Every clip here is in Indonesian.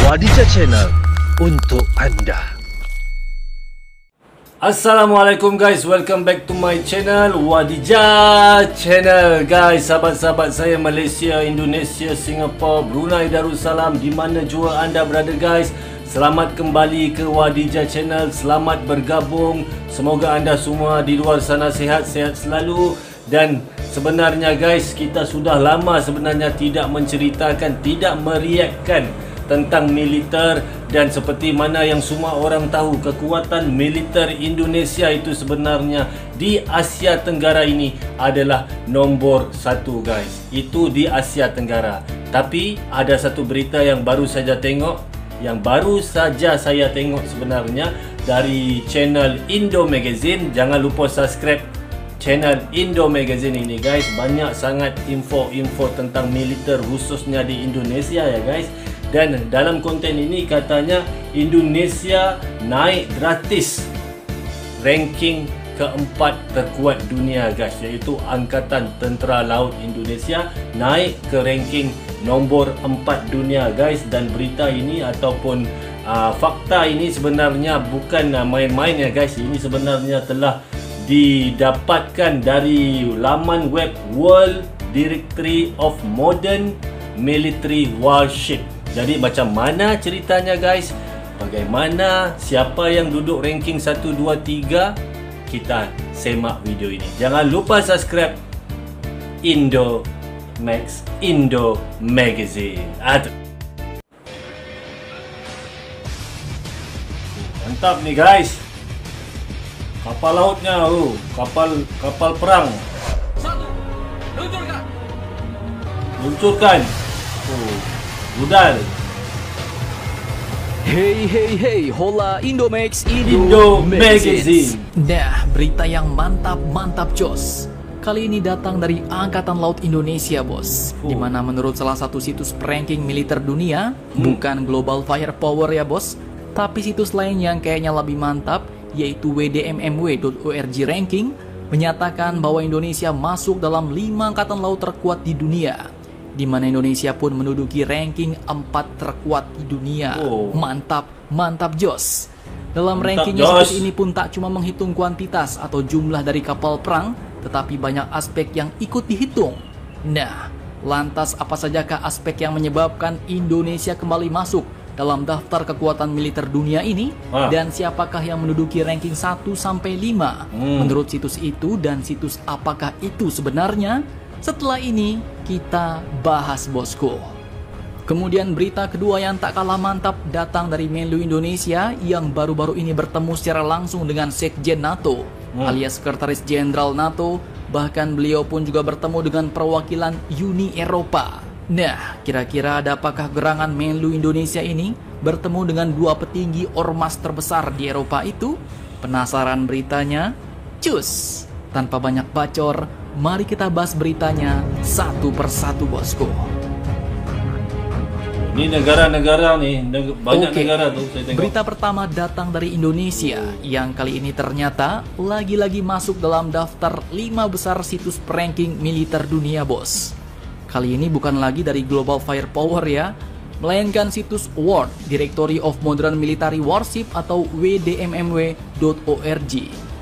Wadija Channel untuk anda. Assalamualaikum guys, welcome back to my channel Wadija Channel. Guys, sahabat-sahabat saya Malaysia, Indonesia, Singapura, Brunei Darussalam, di mana jua anda berada guys, selamat kembali ke Wadija Channel. Selamat bergabung. Semoga anda semua di luar sana sihat-sihat selalu. Dan sebenarnya guys, kita sudah lama sebenarnya tidak menceritakan, tidak mereaction tentang militer. Dan seperti mana yang semua orang tahu, kekuatan militer Indonesia itu sebenarnya di Asia Tenggara ini adalah nombor 1 guys. Itu di Asia Tenggara. Tapi ada satu berita yang baru saja saya tengok sebenarnya dari channel Indo Magazine. Jangan lupa subscribe channel Indo Magazine ini guys. Banyak sangat info-info tentang militer khususnya di Indonesia ya guys. Dan dalam konten ini katanya Indonesia naik gratis ranking keempat terkuat dunia guys, iaitu Angkatan Tentera Laut Indonesia naik ke ranking nombor 4 dunia guys. Dan berita ini ataupun fakta ini sebenarnya bukan main-main ya guys. Ini sebenarnya telah didapatkan dari laman web World Directory of Modern Military Warship. Jadi macam mana ceritanya guys? Bagaimana, siapa yang duduk ranking 1, 2, 3? Kita semak video ini. Jangan lupa subscribe Indo Magazine. Mantap nih guys. Kapal lautnya, kapal perang. Luncurkan. Budal. Hey, hola Indomax, Indo Magazine. Nah, berita yang mantap jos. Kali ini datang dari Angkatan Laut Indonesia bos. Dimana menurut salah satu situs ranking militer dunia, bukan Global Firepower ya bos, tapi situs lain yang kayaknya lebih mantap, yaitu wdmmw.org ranking, menyatakan bahwa Indonesia masuk dalam 5 angkatan laut terkuat di dunia, di mana Indonesia pun menduduki ranking 4 terkuat di dunia. Mantap jos. Dalam rankingnya situs ini pun tak cuma menghitung kuantitas atau jumlah dari kapal perang, tetapi banyak aspek yang ikut dihitung. Nah, lantas apa sajakah aspek yang menyebabkan Indonesia kembali masuk dalam daftar kekuatan militer dunia ini? Dan siapakah yang menduduki ranking 1-5 menurut situs itu, dan situs apakah itu sebenarnya? Setelah ini kita bahas bosku. Kemudian berita kedua yang tak kalah mantap datang dari Menlu Indonesia yang baru-baru ini bertemu secara langsung dengan Sekjen NATO alias Sekretaris Jenderal NATO. Bahkan beliau pun juga bertemu dengan perwakilan Uni Eropa. Nah, kira-kira ada apakah gerangan Menlu Indonesia ini bertemu dengan dua petinggi ormas terbesar di Eropa itu? Penasaran beritanya? Cus! Tanpa banyak bacor, mari kita bahas beritanya satu persatu bosku. Ini negara-negara nih, banyak negara tuh saya tengok. Berita pertama datang dari Indonesia yang kali ini ternyata lagi-lagi masuk dalam daftar 5 besar situs ranking militer dunia bos. Kali ini bukan lagi dari Global Firepower ya, melainkan situs World Directory of Modern Military Warship atau wdmmw.org.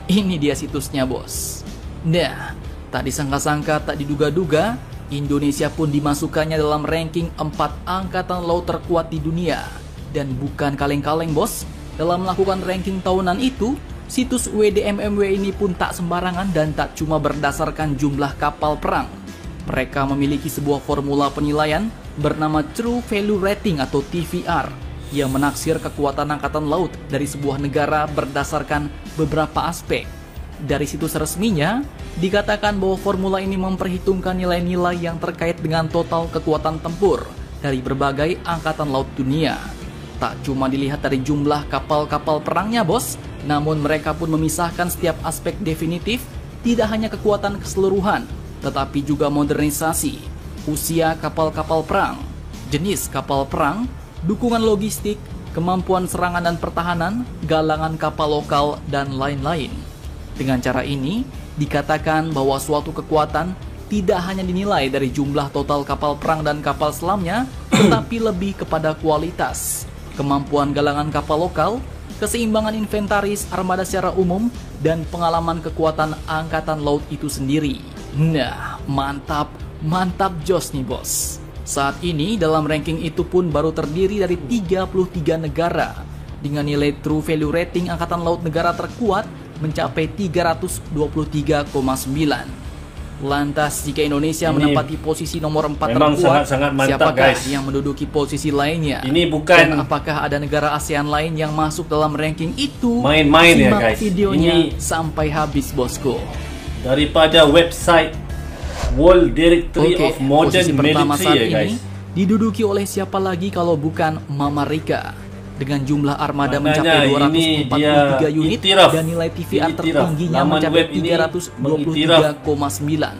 Ini dia situsnya bos. Nah, tak disangka-sangka, tak diduga-duga, Indonesia pun dimasukkannya dalam ranking 4 angkatan laut terkuat di dunia. Dan bukan kaleng-kaleng bos, dalam melakukan ranking tahunan itu, situs wdmmw ini pun tak sembarangan dan tak cuma berdasarkan jumlah kapal perang. Mereka memiliki sebuah formula penilaian bernama True Value Rating atau TVR, yang menaksir kekuatan angkatan laut dari sebuah negara berdasarkan beberapa aspek. Dari situs resminya, dikatakan bahwa formula ini memperhitungkan nilai-nilai yang terkait dengan total kekuatan tempur dari berbagai angkatan laut dunia. Tak cuma dilihat dari jumlah kapal-kapal perangnya bos, namun mereka pun memisahkan setiap aspek definitif, tidak hanya kekuatan keseluruhan, tetapi juga modernisasi, usia kapal-kapal perang, jenis kapal perang, dukungan logistik, kemampuan serangan dan pertahanan, galangan kapal lokal, dan lain-lain. Dengan cara ini, dikatakan bahwa suatu kekuatan tidak hanya dinilai dari jumlah total kapal perang dan kapal selamnya, tetapi lebih kepada kualitas, kemampuan galangan kapal lokal, keseimbangan inventaris armada secara umum, dan pengalaman kekuatan angkatan laut itu sendiri. Nah, mantap jos nih bos. Saat ini dalam ranking itu pun baru terdiri dari 33 negara dengan nilai true value rating angkatan laut negara terkuat mencapai 323,9. Lantas jika Indonesia menempati posisi nomor 4 terkuat, sangat mantap, siapakah guys yang menduduki posisi lainnya? Ini bukan, dan apakah ada negara ASEAN lain yang masuk dalam ranking itu? main-main ya Simak guys. videonya Ini sampai habis bosku. daripada website World Directory of Modern posisi pertama Military saat ya ini guys. diduduki oleh siapa lagi kalau bukan Mama Rika dengan jumlah armada mencapai Maknanya ini 243 dia unit iktiraf. dan nilai TVR Iktiraf. tertingginya Laman mencapai web ini 323,9.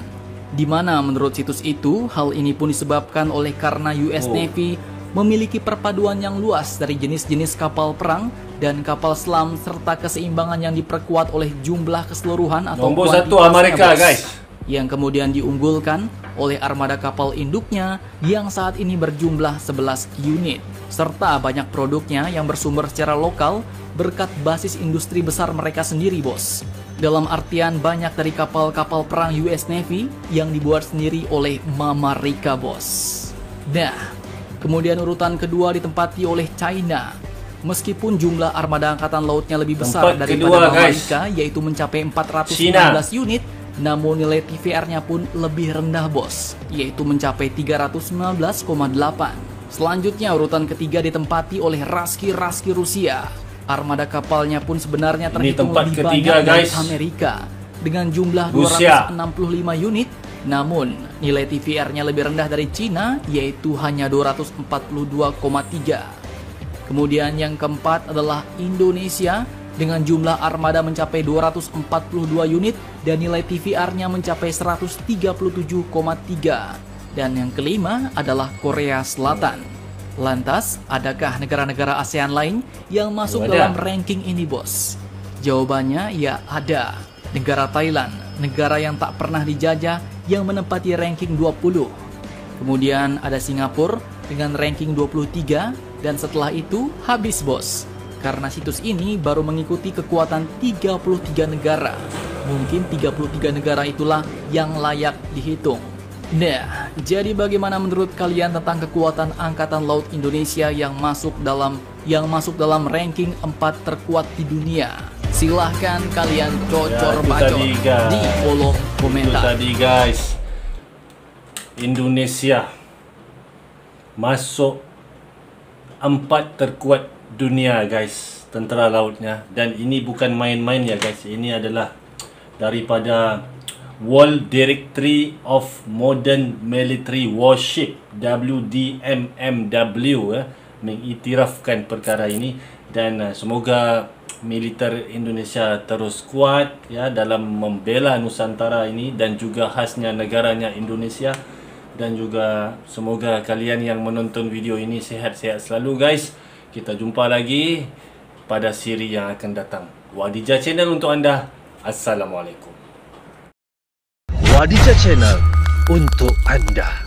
Di mana menurut situs itu hal ini pun disebabkan oleh karena US Navy memiliki perpaduan yang luas dari jenis-jenis kapal perang dan kapal selam serta keseimbangan yang diperkuat oleh jumlah keseluruhan atau Nombor 1 kuantitasnya, Amerika bos. guys. Yang kemudian diunggulkan oleh armada kapal induknya yang saat ini berjumlah 11 unit, serta banyak produknya yang bersumber secara lokal berkat basis industri besar mereka sendiri bos. Dalam artian banyak dari kapal-kapal perang US Navy yang dibuat sendiri oleh Mama Rika bos. Nah, kemudian urutan kedua ditempati oleh China. Meskipun jumlah armada angkatan lautnya lebih besar Tempat daripada kedua, Mama guys. Rika yaitu mencapai 419 China. unit, namun nilai TVR-nya pun lebih rendah bos, yaitu mencapai 319,8. Selanjutnya urutan ketiga ditempati oleh Raski Rusia. Armada kapalnya pun sebenarnya terhitung tempat lebih ketiga, banyak dari guys. Amerika dengan jumlah Rusia. 265 unit, namun nilai TVR-nya lebih rendah dari Cina yaitu hanya 242,3. Kemudian yang keempat adalah Indonesia dengan jumlah armada mencapai 242 unit dan nilai TVR-nya mencapai 137,3. Dan yang kelima adalah Korea Selatan. Lantas, adakah negara-negara ASEAN lain yang masuk dalam ranking ini, bos? Jawabannya ya ada. Negara Thailand, negara yang tak pernah dijajah yang menempati ranking 20. Kemudian ada Singapura dengan ranking 23 dan setelah itu habis, bos. Karena situs ini baru mengikuti kekuatan 33 negara. Mungkin 33 negara itulah yang layak dihitung. Nah, jadi bagaimana menurut kalian tentang kekuatan Angkatan Laut Indonesia yang masuk dalam ranking 4 terkuat di dunia? Silahkan kalian cocor bacot di kolom komentar. Itu tadi guys, Indonesia masuk 4 terkuat dunia guys, tentera lautnya. Dan ini bukan main-main ya guys, ini adalah daripada World Directory of Modern Military Warship, WDMMW, mengiktirafkan perkara ini. Dan semoga militer Indonesia terus kuat ya dalam membela Nusantara ini dan juga khasnya negaranya Indonesia. Dan juga semoga kalian yang menonton video ini sehat-sehat selalu guys. Kita jumpa lagi pada siri yang akan datang. Wadijah Channel untuk anda. Assalamualaikum. Wadijah Channel untuk anda.